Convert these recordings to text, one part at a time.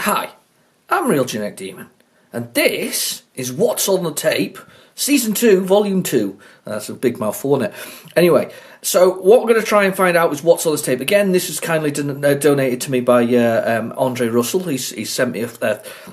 Hi, I'm Real Genetic Demon, and this is What's on the Tape, Season 2, Volume 2. That's a big mouthful, isn't it? Anyway, so what we're going to try and find out is what's on this tape. Again, this was kindly donated to me by Andre Russell. He's sent me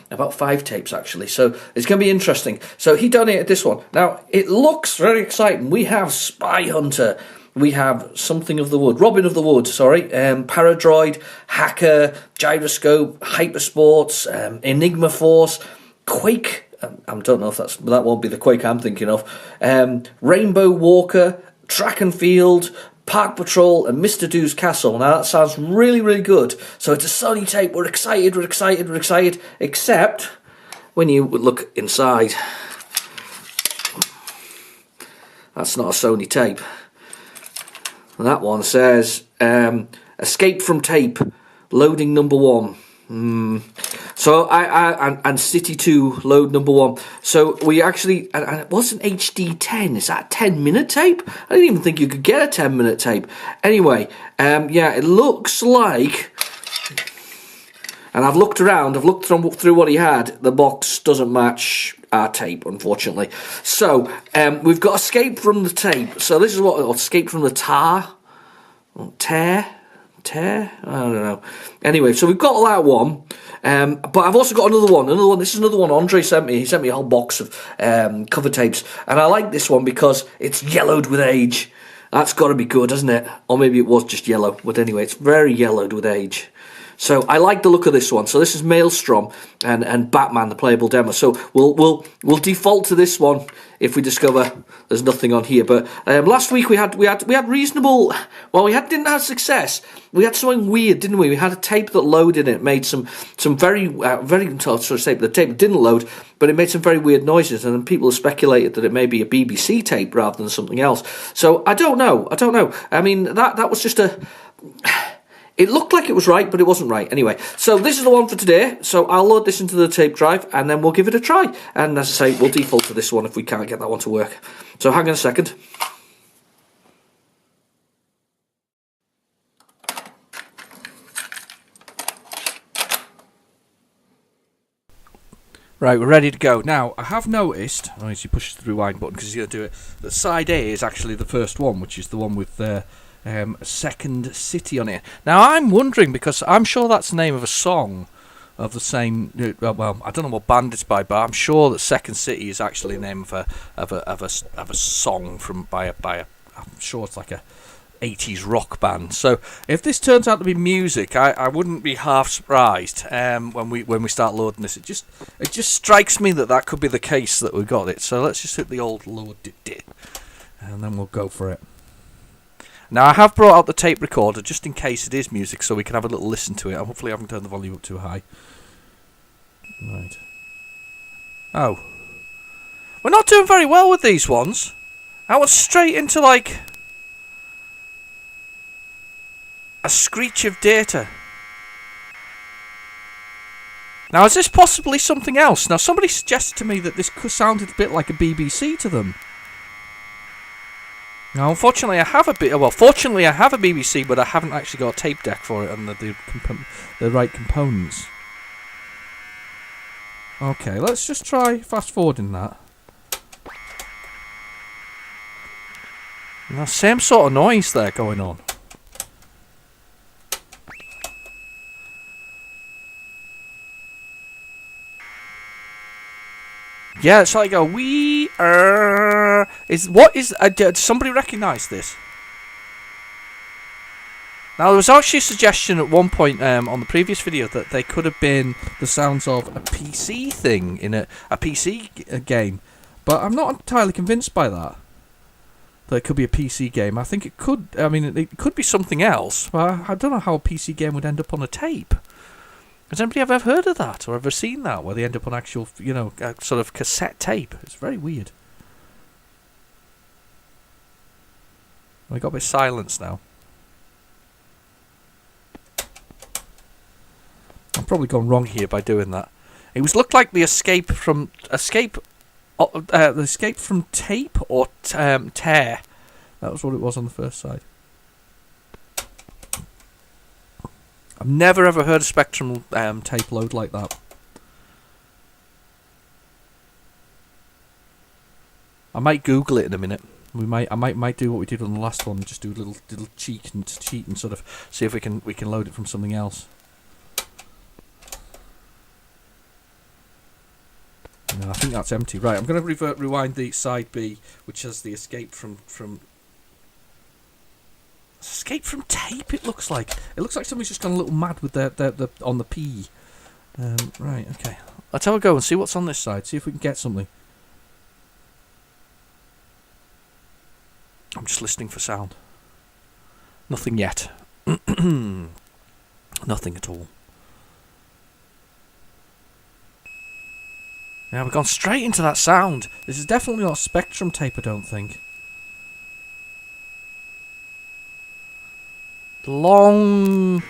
about 5 tapes, actually, so it's going to be interesting. So he donated this one. Now, it looks very exciting. We have Spy Hunter. We have Something of the Wood, Robin of the Wood, Paradroid, Hacker, Gyroscope, Hypersports, Enigma Force, Quake. I don't know if that won't be the Quake I'm thinking of. Rainbow Walker, Track and Field, Park Patrol, and Mr. Do's Castle. Now that sounds really, really good. So it's a Sony tape. We're excited. Except when you look inside, that's not a Sony tape. That one says, Escape from Tape, Loading Number 1. So and City 2, Load Number 1. So we actually, and it wasn't HD 10, is that a 10-minute tape? I didn't even think you could get a 10-minute tape. Anyway, yeah, it looks like, and I've looked around, I've looked through what he had, the box doesn't match our tape, unfortunately. So, we've got Escape from the Tape. So this is what, Escape from the Tear? I don't know. Anyway, so we've got that one. But I've also got another one. This is another one Andre sent me. He sent me a whole box of cover tapes. And I like this one because it's yellowed with age. That's got to be good, hasn't it? Or maybe it was just yellow. But anyway, it's very yellowed with age. So I like the look of this one. So this is Maelstrom and Batman, the playable demo. So we'll default to this one if we discover there's nothing on here. But last week we had reasonable. Well, didn't have success. We had something weird, didn't we? We had a tape that loaded. It made some very the tape didn't load, but it made some very weird noises, and then people have speculated that it may be a BBC tape rather than something else. So I don't know. I mean that was just a. It looked like it was right, but it wasn't right. Anyway, so this is the one for today. So I'll load this into the tape drive, and then we'll give it a try. And as I say, we'll default to this one if we can't get that one to work. So hang on a second. Right, we're ready to go. Now, I have noticed, as you push the rewind button because you're going to do it, that side A is actually the first one, which is the one with Second City on it. Now I'm wondering, because I'm sure that's the name of a song of the same. Well, I don't know what band it's by, but I'm sure that Second City is actually the name of a song by a. I'm sure it's like a 80s rock band. So if this turns out to be music, I wouldn't be half surprised when we start loading this. It just strikes me that could be the case that we got it. So let's just hit the old load it, and then we'll go for it. Now, I have brought out the tape recorder just in case it is music, so we can have a little listen to it. Hopefully I haven't turned the volume up too high. Right. Oh. We're not doing very well with these ones. I went straight into, like, a screech of data. Now, is this possibly something else? Now, somebody suggested to me that this sounded a bit like a BBC to them. Now, unfortunately, fortunately, I have a BBC, but I haven't actually got a tape deck for it and the right components. Okay, let's just try fast forwarding that. Now, same sort of noise there going on. Yeah, it's like a wee. Did somebody recognise this? Now, there was actually a suggestion at one point on the previous video that they could have been the sounds of a PC thing in a PC game, but I'm not entirely convinced by that. That it could be a PC game. I think it could. I mean, it could be something else. But I don't know how a PC game would end up on a tape. Has anybody ever heard of that or ever seen that, where they end up on actual, sort of cassette tape? It's very weird. We got a bit of silence now. I've probably gone wrong here by doing that. It looked like the escape from tape or tear. That was what it was on the first side. I've never ever heard a Spectrum tape load like that. I might Google it in a minute. I might do what we did on the last one, just do a little cheat and sort of see if we can load it from something else. No, I think that's empty. Right, I'm going to rewind the side B, which has the escape from escape from tape. It looks like somebody's just gone a little mad with the on the P. Right, okay. Let's have a go and see what's on this side. See if we can get something. I'm just listening for sound. Nothing yet. Nothing at all. Yeah, we've gone straight into that sound. This is definitely not Spectrum tape, I don't think. Long...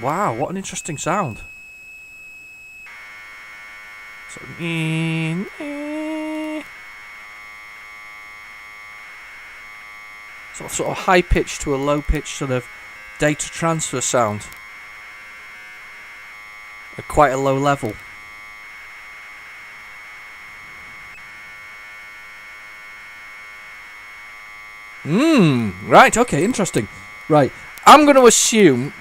Wow, what an interesting sound. So, sort of high pitch to a low pitch sort of data transfer sound at quite a low level. Right, okay, interesting. Right, I'm going to assume,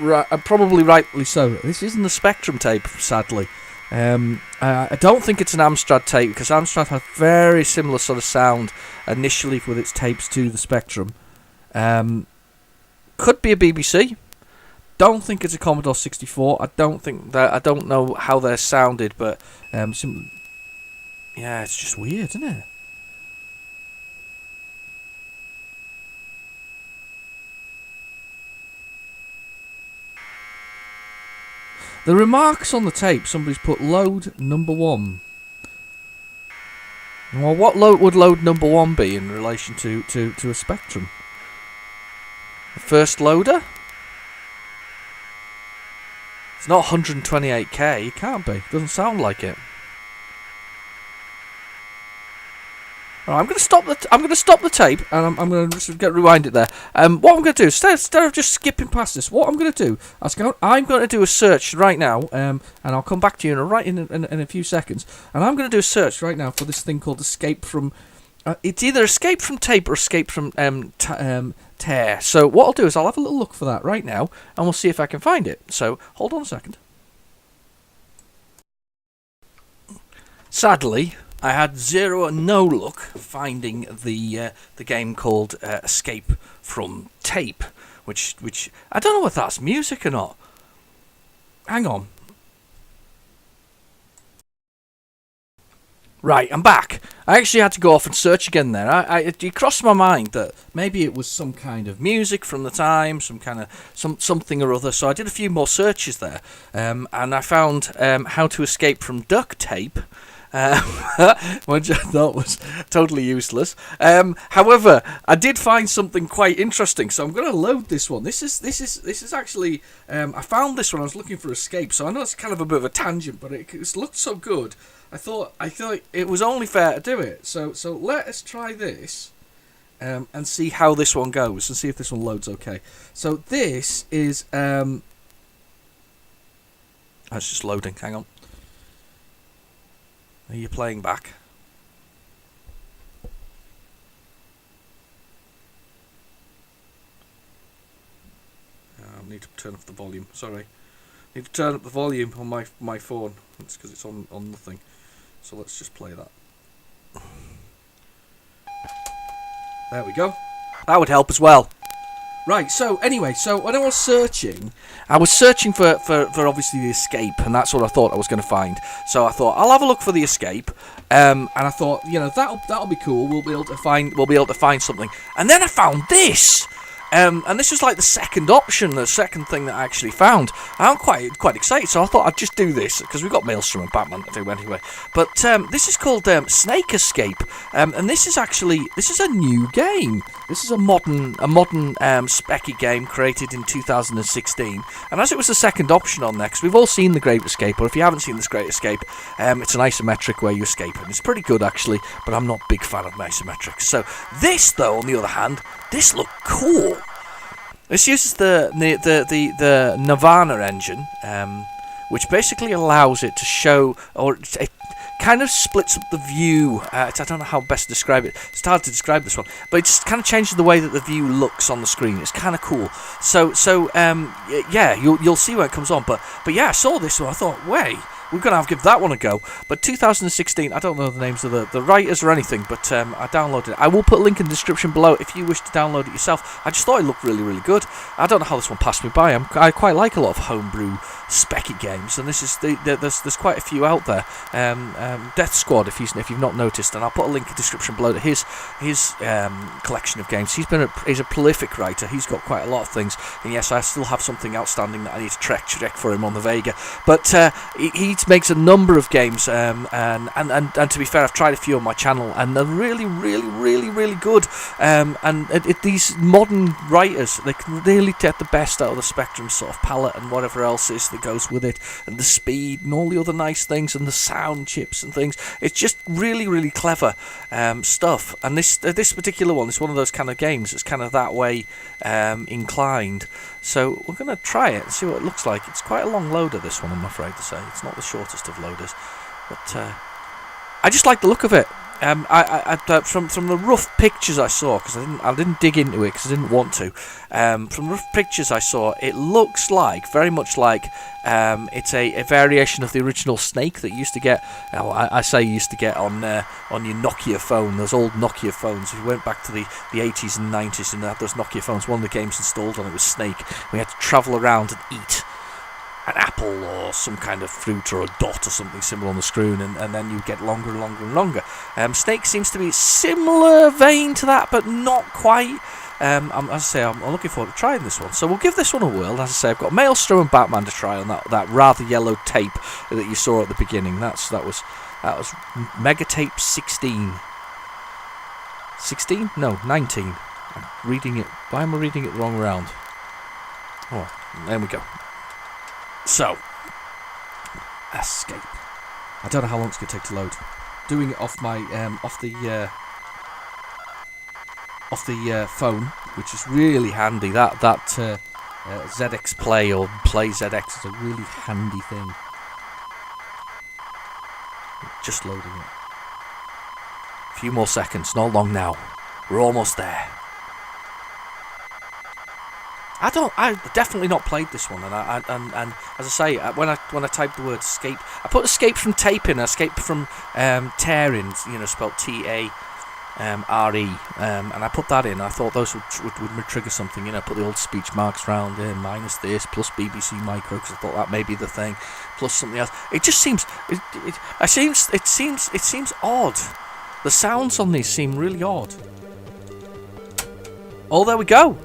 probably rightly so, this isn't the Spectrum tape, sadly. I don't think it's an Amstrad tape, because Amstrad had very similar sort of sound initially with its tapes to the Spectrum. Could be a BBC. Don't think it's a Commodore 64. I don't know how they're sounded, but yeah, it's just weird, isn't it? The remarks on the tape, somebody's put load number 1. Well, what would load number 1 be in relation to a Spectrum? The first loader? It's not 128k. It can't be. It doesn't sound like it. Right, I'm going to stop the tape, and I'm going to just rewind it there. What I'm going to do instead of just skipping past this, what I'm going to do, I'm going to do a search right now, and I'll come back to you in a few seconds. And I'm going to do a search right now for this thing called escape from. It's either escape from tape or escape from tear. So what I'll do is I'll have a little look for that right now, and we'll see if I can find it. So hold on a second. Sadly, I had zero and no luck finding the game called Escape from Tape, which I don't know if that's music or not. Hang on. Right, I'm back. I actually had to go off and search again there. It crossed my mind that maybe it was some kind of music from the time, something or other. So I did a few more searches there, and I found how to escape from duct tape. Which I thought was totally useless. However, I did find something quite interesting, so I'm going to load this one. This is actually I found this when I was looking for escape. So I know it's kind of a bit of a tangent, but it looked so good. I thought it was only fair to do it. So let us try this and see how this one goes and see if this one loads okay. So this is it's just loading. Hang on. Are you playing back? I need to turn off the volume. Sorry. I need to turn up the volume on my phone. It's because it's on nothing. So let's just play that. There we go. That would help as well. Right, so anyway, when I was searching for obviously the escape, and that's what I thought I was going to find. So I thought I'll have a look for the escape, and I thought, that'll be cool. We'll be able to find something. And then I found this. And this was like the second option, the second thing that I actually found. I'm quite excited, so I thought I'd just do this, because we've got Maelstrom and Batman to do anyway. But this is called Snake Escape, and this is a new game. This is a modern specky game created in 2016, and as it was the second option on there, because we've all seen The Great Escape, or if you haven't seen The Great Escape, it's an isometric where you escape, and it's pretty good actually, but I'm not a big fan of isometrics. So this, though, on the other hand, this looked cool. This uses the Nirvana engine, which basically allows it to show, or it kind of splits up the view. I don't know how best to describe it. It's hard to describe this one, but it just kind of changes the way that the view looks on the screen. It's kind of cool. So yeah, you'll see when it comes on. But yeah, I saw this one. I thought, wait, we're going to have to give that one a go. But 2016, I don't know the names of the writers or anything, but I downloaded it. I will put a link in the description below if you wish to download it yourself. I just thought it looked really, really good. I don't know how this one passed me by. I quite like a lot of homebrew specky games, and this is there's quite a few out there. Death Squad, if you've not noticed, and I'll put a link in the description below to his collection of games. He's a prolific writer. He's got quite a lot of things, and yes, I still have something outstanding that I need to check for him on the Vega. But he makes a number of games, and to be fair, I've tried a few on my channel, and they're really, really, really, really good. These modern writers, they can really get the best out of the Spectrum sort of palette and whatever else is that goes with it, and the speed and all the other nice things, and the sound chips and things. It's just really, really clever stuff. And this particular one is one of those kind of games that's kind of that way inclined. So we're going to try it and see what it looks like. It's quite a long loader, this one, I'm afraid to say. It's not the shortest of loaders, but I just like the look of it. From the rough pictures I saw, because I didn't dig into it because I didn't want to. From rough pictures I saw, it looks very much like it's a variation of the original Snake that you used to get. I say you used to get on your Nokia phone, those old Nokia phones. If you went back to the 80s and 90s and they had those Nokia phones, one of the games installed on it was Snake. We had to travel around and eat an apple or some kind of fruit or a dot or something similar on the screen, and then you get longer and longer and longer. Snake seems to be a similar vein to that, but not quite. As I say, I'm looking forward to trying this one. So we'll give this one a whirl. As I say, I've got Maelstrom and Batman to try on that rather yellow tape that you saw at the beginning. That was Megatape 16. 16? No, 19. I'm reading it. Why am I reading it the wrong round? Oh, there we go. So, escape. I don't know how long it's going to take to load. Doing it off my off the phone, which is really handy. That ZX Play or Play ZX is a really handy thing. Just loading it. A few more seconds, not long now. We're almost there. I've definitely not played this one, and as I say, when I type the word escape, I put escape from tape in, escape from tearing, spelled T-A-R-E, and I put that in. I thought those would trigger something, put the old speech marks round there, minus this, plus BBC Micro, because I thought that may be the thing, plus something else. It just seems, it seems odd. The sounds on these seem really odd. Oh, there we go.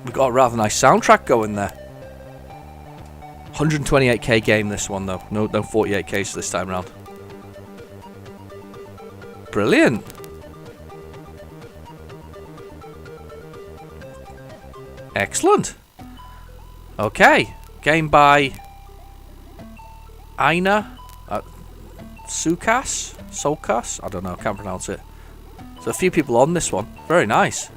We've got a rather nice soundtrack going there. 128k game, this one though. No 48ks this time around. Brilliant. Excellent. Okay. Game by Aina Sokas? I don't know, I can't pronounce it. So a few people on this one. Very nice.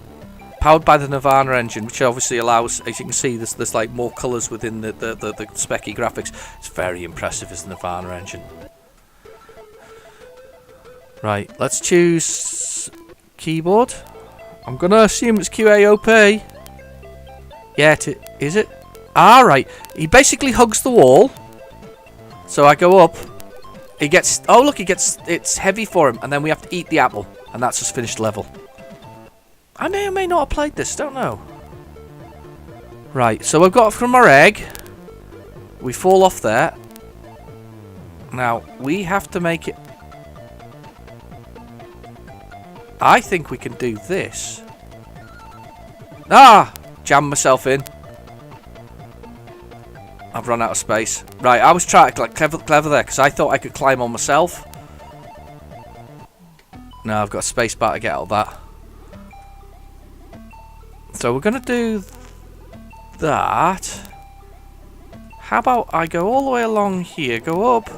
Powered by the Nirvana engine, which obviously allows, as you can see, there's like more colours within the specky graphics. It's very impressive as the Nirvana engine. Right, let's choose keyboard. I'm gonna assume it's QAOP. Yeah, is it? Ah, right. He basically hugs the wall. So I go up. He gets. Oh look, it's heavy for him, and then we have to eat the apple, and that's his finished level. I may or may not have played this, don't know. Right, so we've got from our egg. We fall off there. Now, we have to make it... I think we can do this. Ah! Jammed myself in. I've run out of space. Right, I was trying to clever there, because I thought I could climb on myself. No, I've got a space bar to get out of that. So we're going to do that. How about I go all the way along here, go up,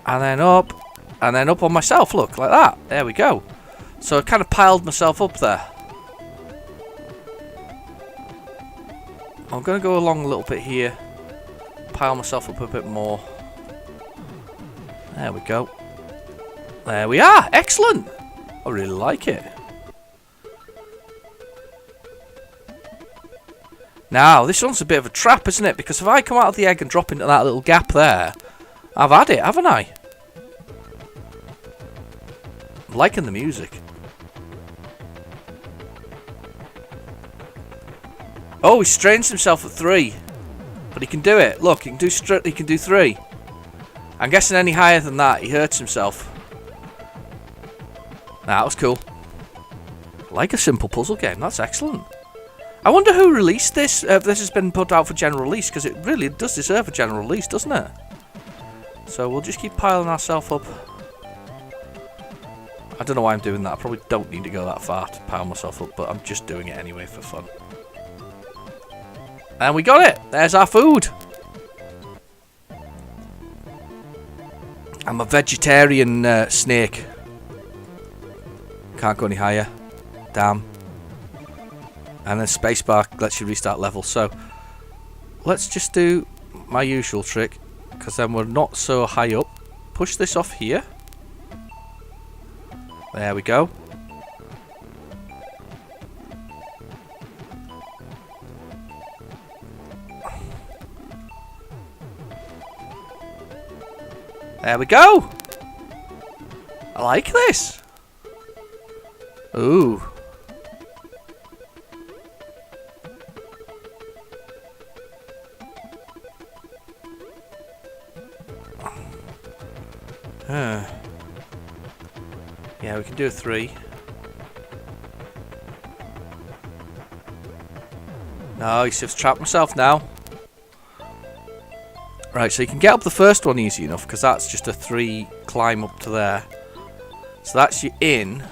and then up, and then up on myself, look, like that. There we go. So I kind of piled myself up there. I'm going to go along a little bit here. Pile myself up a bit more. There we go. There we are. Excellent. I really like it. Now, this one's a bit of a trap, isn't it? Because if I come out of the egg and drop into that little gap there, I've had it, haven't I? I'm liking the music. Oh, he strains himself at 3. But he can do it. Look, he can do 3. I'm guessing any higher than that, he hurts himself. Nah, that was cool. Like a simple puzzle game, that's excellent. I wonder who released this. This has been put out for general release, because it really does deserve a general release, doesn't it? So we'll just keep piling ourselves up. I don't know why I'm doing that. I probably don't need to go that far to pile myself up, but I'm just doing it anyway for fun. And we got it! There's our food! I'm a vegetarian snake. Can't go any higher. Damn. And then spacebar lets you restart level. So let's just do my usual trick, because then we're not so high up. Push this off here. There we go. There we go. I like this. Ooh. Yeah, we can do a 3. No, he's just trapped myself now. Right, so you can get up the first one easy enough, because that's just a 3 climb up to there. So that's you in.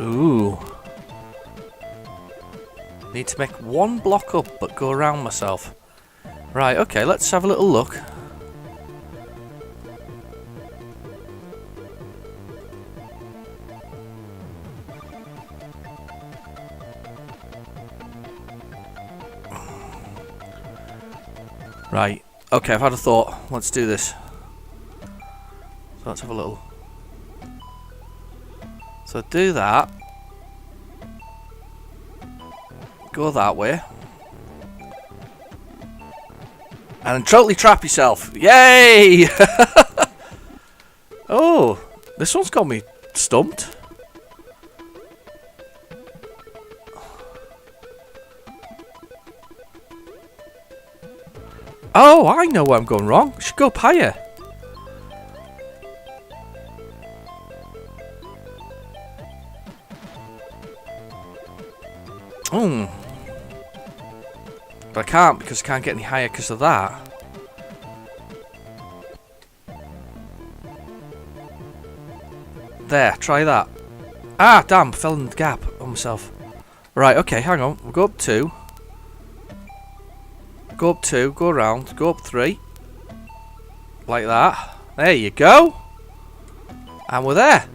Ooh. Need to make 1 block up, but go around myself. Right, okay, let's have a little look. Right, okay, I've had a thought. Let's do this. So let's have a little. So do that. Go that way. And then totally trap yourself. Yay! Oh, this one's got me stumped. Oh, I know where I'm going wrong. I should go up higher. But I can't, because I can't get any higher because of that. There, try that. Ah, damn, fell in the gap on myself. Right, okay, hang on. We'll go up 2. Go up 2, go around, go up 3. Like that. There you go. And we're there.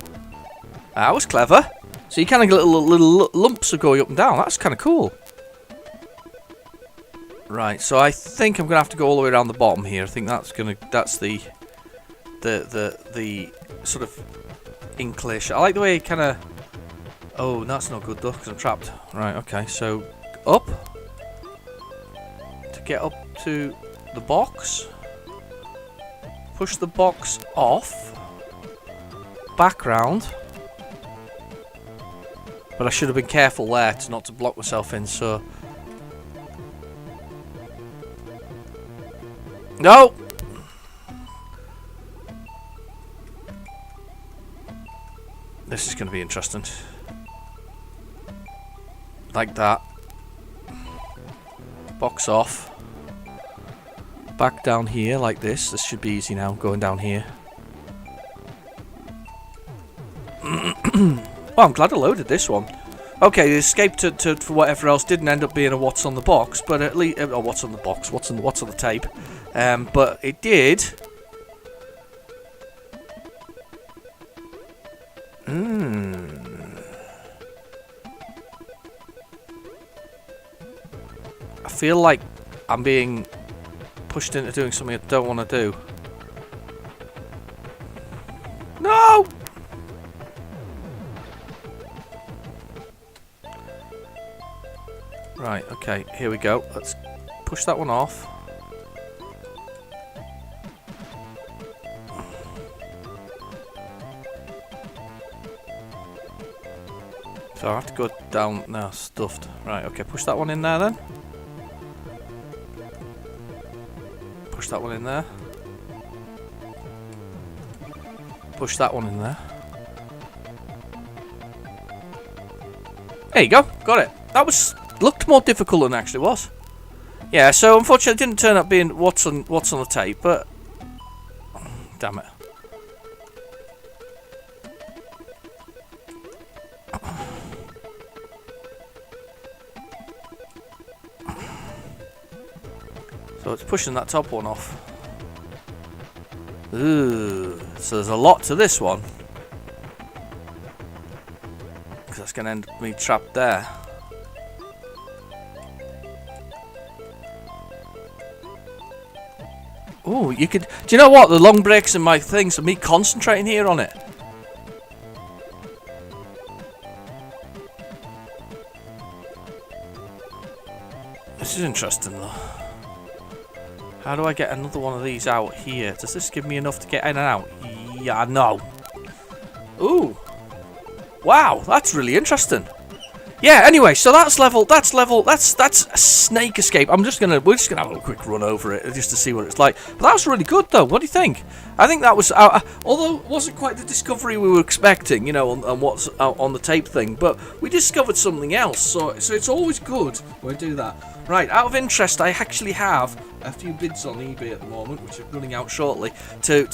That was clever. So you kind of get little lumps of going up and down. That's kind of cool. Right, so I think I'm gonna have to go all the way around the bottom here. I think that's the sort of English. I like the way it kind of. Oh, that's not good though, because I'm trapped. Right, okay, so up to get up to the box. Push the box off. Back round. But I should have been careful there to not to block myself in. So. No! This is going to be interesting. Like that. Box off. Back down here like this. This should be easy now, going down here. Oh, I'm glad I loaded this one. Okay, the escape to for whatever else didn't end up being a what's on the box, but at least what's on the box, what's on the tape, but it did. I feel like I'm being pushed into doing something I don't want to do. No! Right, okay, here we go. Let's push that one off. So I have to go down now, stuffed. Right, okay, push that one in there then. Push that one in there. Push that one in there. There you go, got it. That looked more difficult than it actually was. Yeah, so unfortunately it didn't turn up being what's on the tape, but damn it. So it's pushing that top one off. Ooh, so there's a lot to this one. Because that's going to end up me trapped there. Ooh, you could... Do you know what? The long breaks in my things are me concentrating here on it. This is interesting though. How do I get another one of these out here? Does this give me enough to get in and out? Yeah, no. Ooh. Wow, that's really interesting. Yeah, anyway, so that's a snake escape. we're just gonna have a quick run over it just to see what it's like. But that was really good though. What do you think? I think that was, although it wasn't quite the discovery we were expecting, you know, on what's on the tape thing, but we discovered something else. So it's always good when we do that. Right, out of interest, I actually have a few bids on eBay at the moment, which are running out shortly, for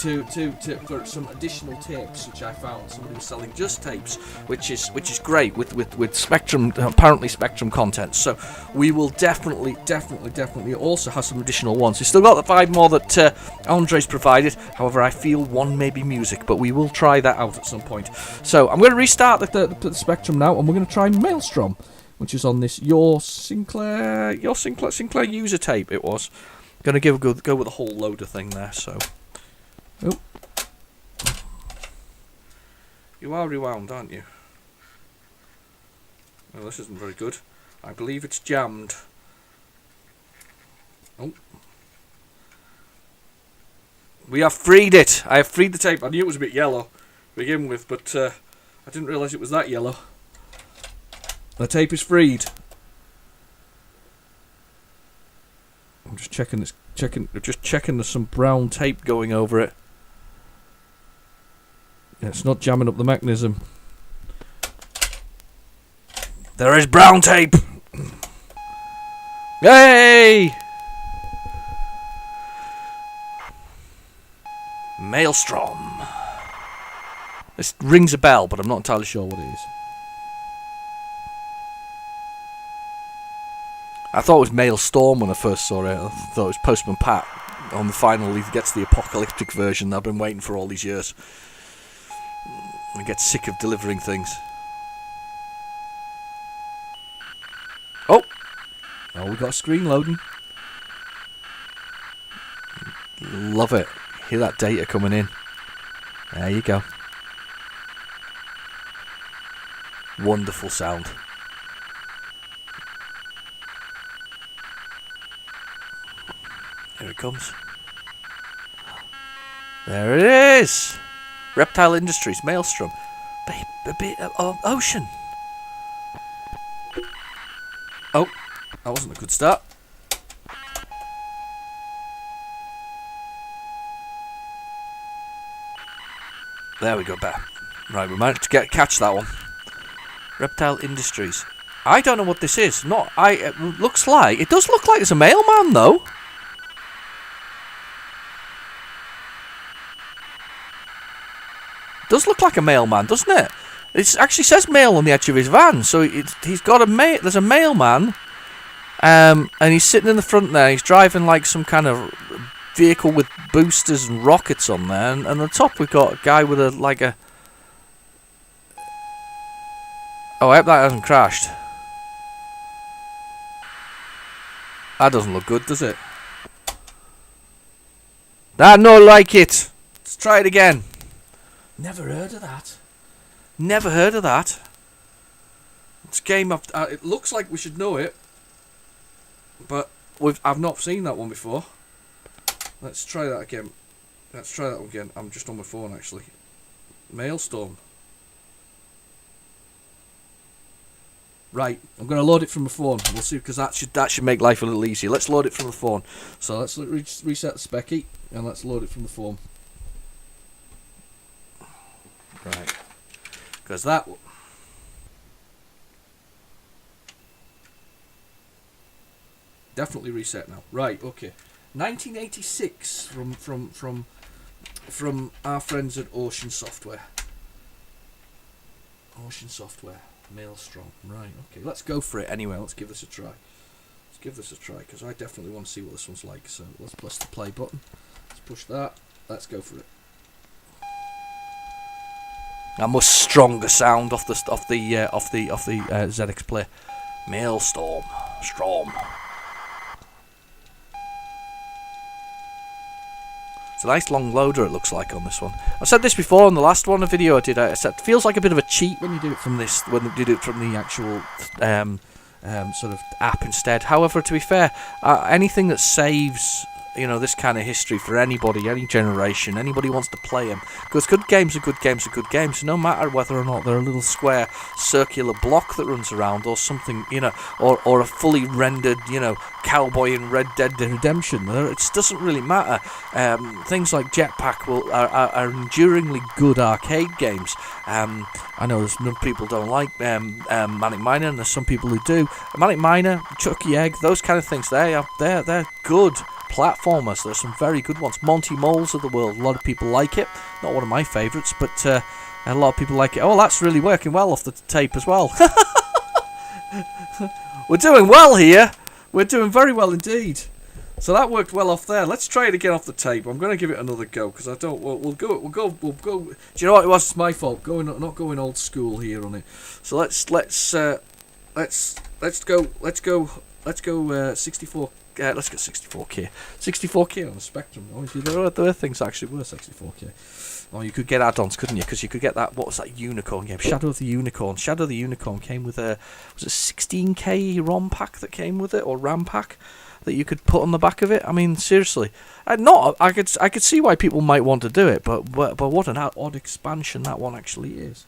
some additional tapes, which I found. Somebody was selling just tapes, which is great with Spectrum, apparently Spectrum content. So we will definitely also have some additional ones. We've still got the 5 more that Andre's provided. However, I feel one may be music, but we will try that out at some point. So I'm going to restart the Spectrum now, and we're going to try Maelstrom, which is on this your Sinclair user tape. It was going to go with a whole load of thing there. So, oh, you are rewound, aren't you? Well, this isn't very good. I believe it's jammed. Oh, we have freed it. I have freed the tape. I knew it was a bit yellow to begin with, but I didn't realise it was that yellow. The tape is freed. I'm just checking there's some brown tape going over it. Yeah, it's not jamming up the mechanism. There is brown tape. Yay! Maelstrom. This rings a bell, but I'm not entirely sure what it is. I thought it was Maelstrom when I first saw it. I thought it was Postman Pat. On the final, he gets the apocalyptic version that I've been waiting for all these years. I get sick of delivering things. Oh, we got a screen loading. Love it. Hear that data coming in. There you go. Wonderful sound. Here it comes. There it is! Reptile Industries, Maelstrom. A bit of ocean. Oh, that wasn't a good start. There we go, better. Right, we managed to catch that one. Reptile Industries. I don't know what this is. It does look like it's a mailman though. Does look like a mailman, doesn't it? It actually says male on the edge of his van, so he's got there's a mailman, and he's sitting in the front there. He's driving like some kind of vehicle with boosters and rockets on there, and on the top we've got a guy with a Oh, I hope that hasn't crashed. That doesn't look good, does it? That no like it. Let's try it again. Never heard of that. Never heard of that. It's game up. It looks like we should know it, but I've not seen that one before. Let's try that again. Let's try that one again. I'm just on my phone actually. Maelstrom. Right, I'm going to load it from my phone. We'll see, because that should make life a little easier. Let's load it from the phone. So let's reset the specky and let's load it from the phone. Right, because that. Definitely reset now. Right, okay. 1986 from our friends at Ocean Software. Ocean Software. Maelstrom. Right, okay. Let's go for it anyway. Let's give this a try. Because I definitely want to see what this one's like. So let's press the play button. Let's push that. Let's go for it. A much stronger sound off the ZX Play. Maelstrom. Storm. It's a nice long loader, it looks like, on this one. I said this before on the last one, a video I did. I said it feels like a bit of a cheat when you do it from this, when you do it from the actual sort of app instead. However, to be fair, anything that saves, this kind of history for anybody, any generation, anybody who wants to play them, because good games are good games are good games. No matter whether or not they're a little square circular block that runs around, or something, or a fully rendered, cowboy in Red Dead Redemption. It doesn't really matter. Things like Jetpack are enduringly good arcade games. I know some people don't like Manic Miner, and there's some people who do. Manic Miner, Chucky Egg, those kind of things. They're good platformers. There's some very good ones. Monty Moles of the world. A lot of people like it. Not one of my favourites, but a lot of people like it. Oh, that's really working well off the tape as well. We're doing well here. We're doing very well indeed. So that worked well off there. Let's try it again off the tape. I'm going to give it another go because I don't. We'll go. Do you know what? It was my fault. Not going old school here on it. So let's go 64. Let's get 64K. 64K on the Spectrum. Obviously, there are things that actually were 64K. Oh, you could get add-ons, couldn't you? Because you could get that. What was that Unicorn game? Shadow of the Unicorn. Shadow of the Unicorn came with was it 16K ROM pack that came with it, or RAM pack that you could put on the back of it? I mean, seriously, I could see why people might want to do it, but what an odd expansion that one actually is.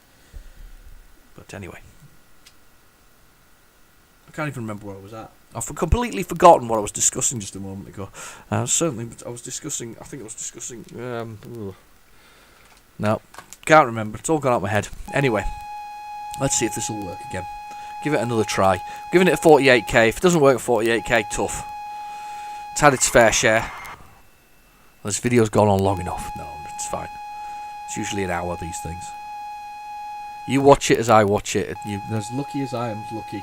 But anyway, I can't even remember where I was at. I've completely forgotten what I was discussing just a moment ago. I was discussing. No, can't remember. It's all gone out of my head. Anyway, let's see if this will work again. Give it another try. Giving it a 48K. If it doesn't work at 48K, tough. It's had its fair share. This video's gone on long enough. No, it's fine. It's usually an hour, these things. You watch it as I watch it. You're as lucky as I am lucky.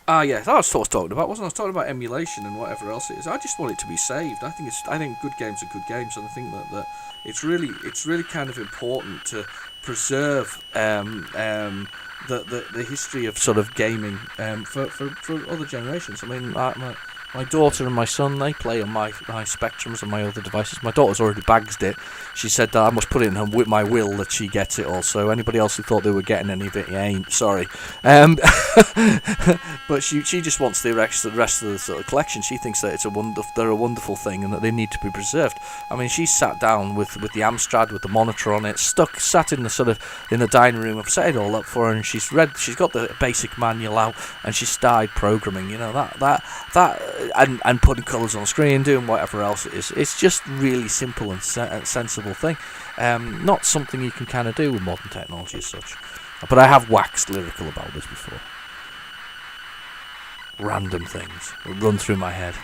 Yeah, that's what I was talking about, wasn't I? I was talking about emulation and whatever else it is. I just want it to be saved. I think good games are good games, and I think that it's really kind of important to preserve the history of sort of gaming for other generations. I mean, my daughter and my son, they play on my Spectrums and my other devices. My daughter's already bagged it. She said that I must put it in my will that she gets it also. Anybody else who thought they were getting any of it, you ain't. Sorry. But she just wants the rest of the sort of collection. She thinks that they're a wonderful thing and that they need to be preserved. I mean, she sat down with the Amstrad with the monitor on it, sat in the dining room. I've set it all up for her, and she's got the basic manual out, and she started programming. And putting colours on the screen, doing whatever else it is. It's just really simple and sensible thing. Not something you can kind of do with modern technology as such. But I have waxed lyrical about this before. Random things that run through my head.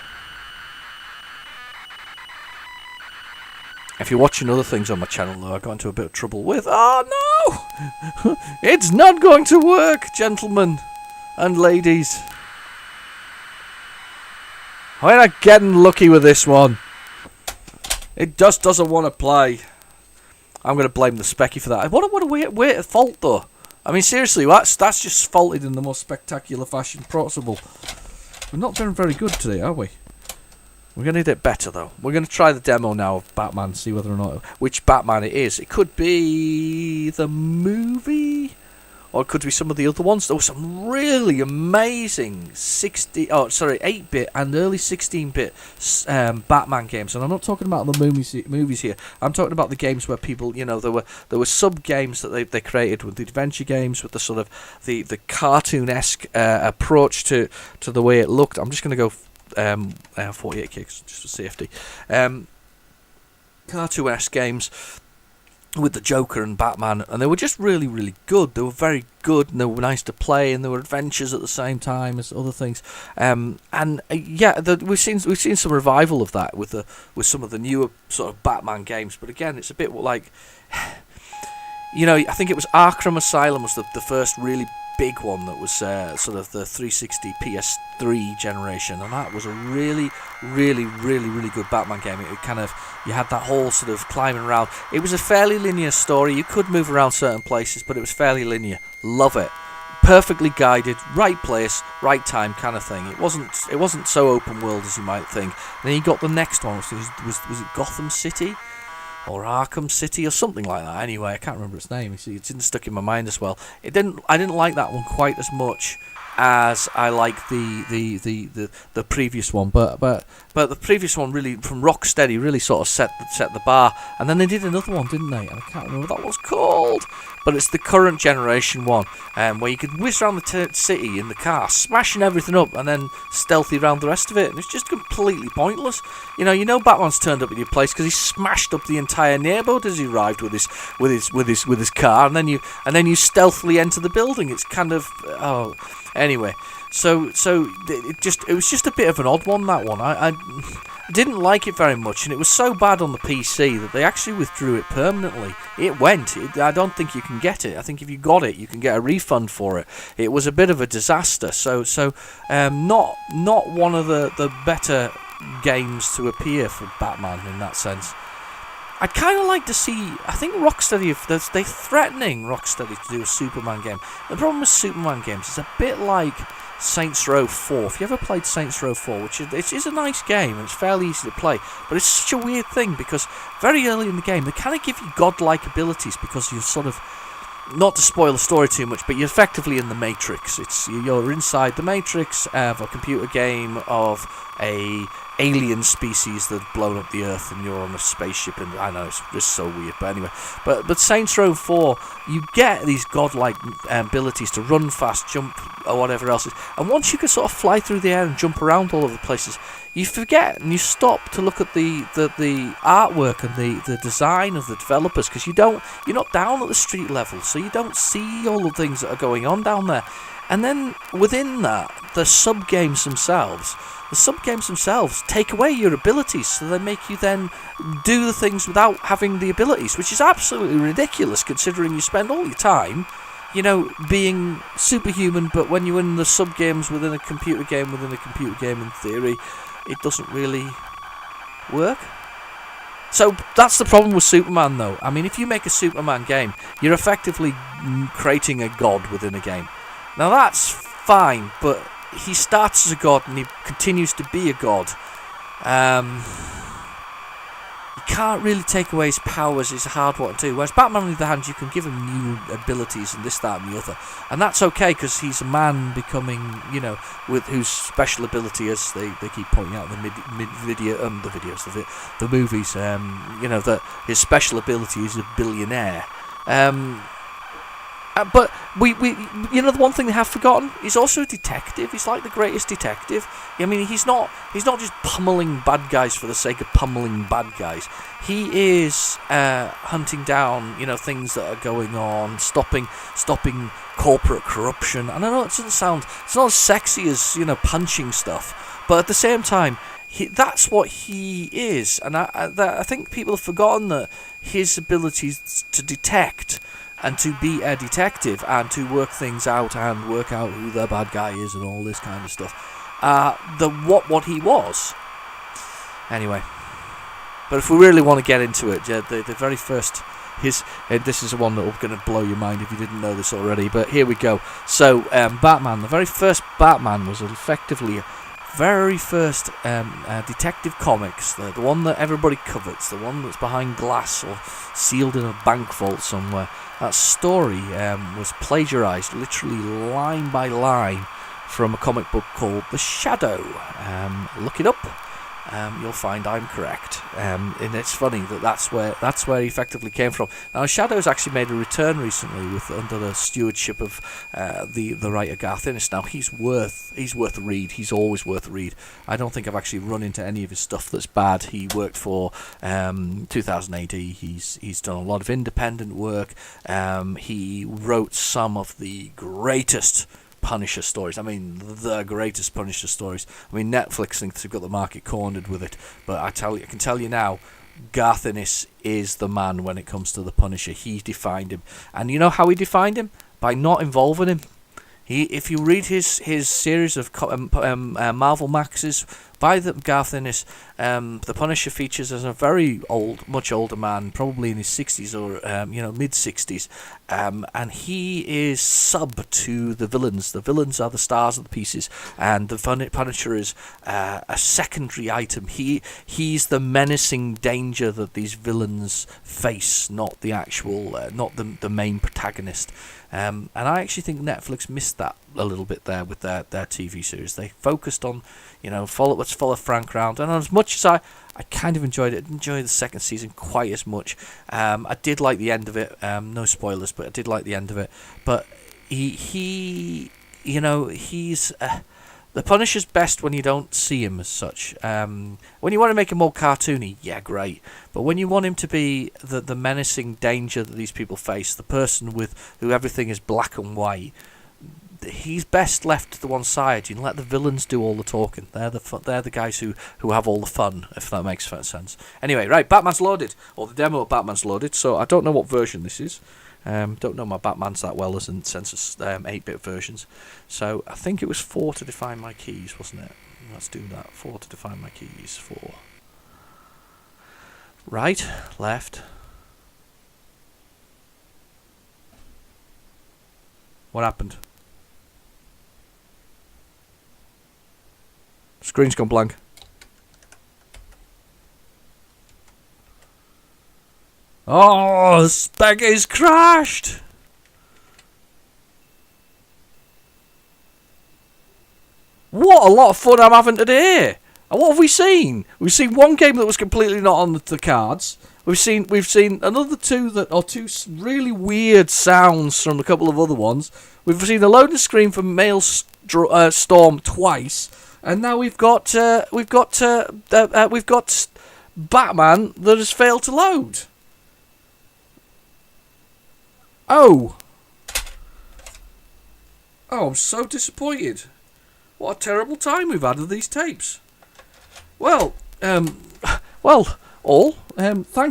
If you're watching other things on my channel, though, I got into a bit of trouble with... Oh, no! It's not going to work, gentlemen and ladies. We're not getting lucky with this one. It just doesn't want to play. I'm going to blame the Specky for that. What a weird fault, though. I mean, seriously, that's just faulted in the most spectacular fashion possible. We're not doing very good today, are we? We're going to do it better, though. We're going to try the demo now of Batman, see whether or not... Which Batman it is. It could be the movie, or it could be some of the other ones. There were some really amazing 8-bit and early 16-bit Batman games. And I'm not talking about the movies here. I'm talking about the games where people, there were sub-games that they created with the adventure games, with the sort of the cartoon-esque approach to the way it looked. I'm just going to go 48 kicks just for safety. Cartoon-esque games with the Joker and Batman, and they were just really, really good. They were very good, and they were nice to play, and they were adventures at the same time as other things. We've seen some revival of that with some of the newer sort of Batman games. But again, it's a bit like, I think it was Arkham Asylum was the first really big one that was sort of the 360 PS3 generation, and that was a really, really, really, really good Batman game. It kind of, you had that whole sort of climbing around. It was a fairly linear story. You could move around certain places, but it was fairly linear. Love it. Perfectly guided, right place, right time kind of thing. It wasn't so open world as you might think. And then you got the next one, which was it Gotham City? Or Arkham City or something like that. Anyway, I can't remember its name. You see, it didn't stuck in my mind as well. I didn't like that one quite as much as I like the previous one. But the previous one really, from Rocksteady, really sort of set the bar. And then they did another one, didn't they? And I can't remember what that was called. But it's the current generation one, where you could whiz around the city in the car, smashing everything up, and then stealthy around the rest of it. And it's just completely pointless. Batman's turned up at your place because he smashed up the entire neighbourhood as he arrived with his car, and then you stealthily enter the building. It's kind of anyway. So it was just a bit of an odd one, that one. I didn't like it very much, and it was so bad on the PC that they actually withdrew it permanently. It went. I don't think you can get it. I think if you got it, you can get a refund for it. It was a bit of a disaster. So not one of the better games to appear for Batman in that sense. I'd kind of like to see... I think Rocksteady, they're threatening Rocksteady to do a Superman game. The problem with Superman games is a bit like Saints Row 4. If you ever played Saints Row 4, which is a nice game and it's fairly easy to play, but it's such a weird thing because very early in the game they kind of give you godlike abilities because you're sort of... Not to spoil the story too much, but you're effectively in the Matrix. You're inside the Matrix of a computer game of a alien species that have blown up the Earth, and you're on a spaceship. And I know it's just so weird, but anyway. But Saints Row 4, you get these godlike abilities to run fast, jump, or whatever else. And once you can sort of fly through the air and jump around all over the places, you forget and you stop to look at the artwork and the design of the developers, because you're not down at the street level, so you don't see all the things that are going on down there. And then within that, the sub-games themselves take away your abilities, so they make you then do the things without having the abilities, which is absolutely ridiculous considering you spend all your time, being superhuman, but when you're in the sub-games within a computer game in theory, it doesn't really work. So that's the problem with Superman, though. I mean, if you make a Superman game, you're effectively creating a god within a game. Now that's fine, but he starts as a god and he continues to be a god. You can't really take away his powers. It's a hard one to do. Whereas Batman, on the other hand, you can give him new abilities and this, that, and the other, and that's okay because he's a man becoming, with whose special ability, as they keep pointing out in the movies, that his special ability is a billionaire. But the one thing they have forgotten, he's also a detective. He's like the greatest detective. I mean, he's not just pummeling bad guys for the sake of pummeling bad guys. He is hunting down, things that are going on, stopping corporate corruption. And I know it's not as sexy as punching stuff, but at the same time, that's what he is. And I think people have forgotten that his abilities to detect and to be a detective and to work things out and work out who the bad guy is and all this kind of stuff, what he was. Anyway, but if we really want to get into it, the very first, this is the one that will going to blow your mind if you didn't know this already, but here we go. So, Batman, the very first Batman was effectively very first detective comics, the one that everybody covets, the one that's behind glass or sealed in a bank vault somewhere. That story was plagiarised literally line by line from a comic book called The Shadow. Look it up. You'll find I'm correct, and it's funny that's where he effectively came from. Now, Shadow's actually made a return recently under the stewardship of the writer Garth Ennis. Now he's worth a read. He's always worth a read. I don't think I've actually run into any of his stuff that's bad. He worked for 2000 AD. He's done a lot of independent work. He wrote some of the greatest Punisher stories. I mean, the greatest Punisher stories. I mean, Netflix thinks they've got the market cornered with it, but I can tell you now, Garth Ennis is the man when it comes to the Punisher. He defined him, and you know how he defined him? By not involving him. If you read his series of Marvel Maxes by the Garth Ennis, the Punisher features as a very much older man, probably in his 60s or mid 60s, and he is sub to the villains. The villains are the stars of the pieces, and the Punisher is a secondary item. He's the menacing danger that these villains face, not the actual, not the main protagonist. And I actually think Netflix missed that a little bit there with their TV series. They focused on, let's follow Frank round. And as much as I kind of enjoyed it, I didn't enjoy the second season quite as much. I did like the end of it. No spoilers, but I did like the end of it. But he's the Punisher's best when you don't see him as such. When you want to make him more cartoony, yeah, great. But when you want him to be the menacing danger that these people face, the person who everything is black and white, he's best left to the one side. You let the villains do all the talking. They're the guys who have all the fun, if that makes sense. Anyway, right, Batman's Loaded, or the demo of Batman's Loaded. So I don't know what version this is. Don't know my Batmans that well as in sense of 8-bit versions. So I think it was 4 to define my keys, wasn't it? Let's do that. 4 to define my keys. 4. Right, left. What happened? Screen's gone blank. Oh, the spec is crashed! What a lot of fun I'm having today! And what have we seen? We've seen one game that was completely not on the cards. We've seen another two really weird sounds from a couple of other ones. We've seen a loading screen from Maelstrom twice, and now we've got Batman that has failed to load. Oh, I'm so disappointed. What a terrible time we've had of these tapes. Well, thank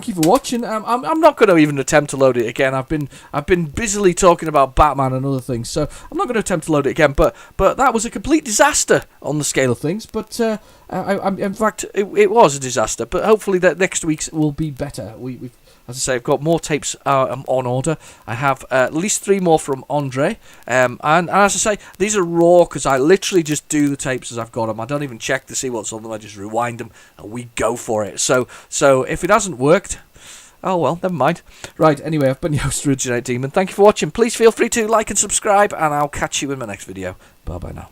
you for watching. I'm not going to even attempt to load it again. I've been busily talking about Batman and other things, so I'm not going to attempt to load it again. But that was a complete disaster on the scale of things. But in fact, it was a disaster. But hopefully that next week's will be better. We've as I say, I've got more tapes on order. I have at least 3 more from Andre. And as I say, these are raw because I literally just do the tapes as I've got them. I don't even check to see what's on them. I just rewind them and we go for it. So if it hasn't worked, oh well, never mind. Right, anyway, I've been your host, Originate Demon. Thank you for watching. Please feel free to like and subscribe, and I'll catch you in my next video. Bye-bye now.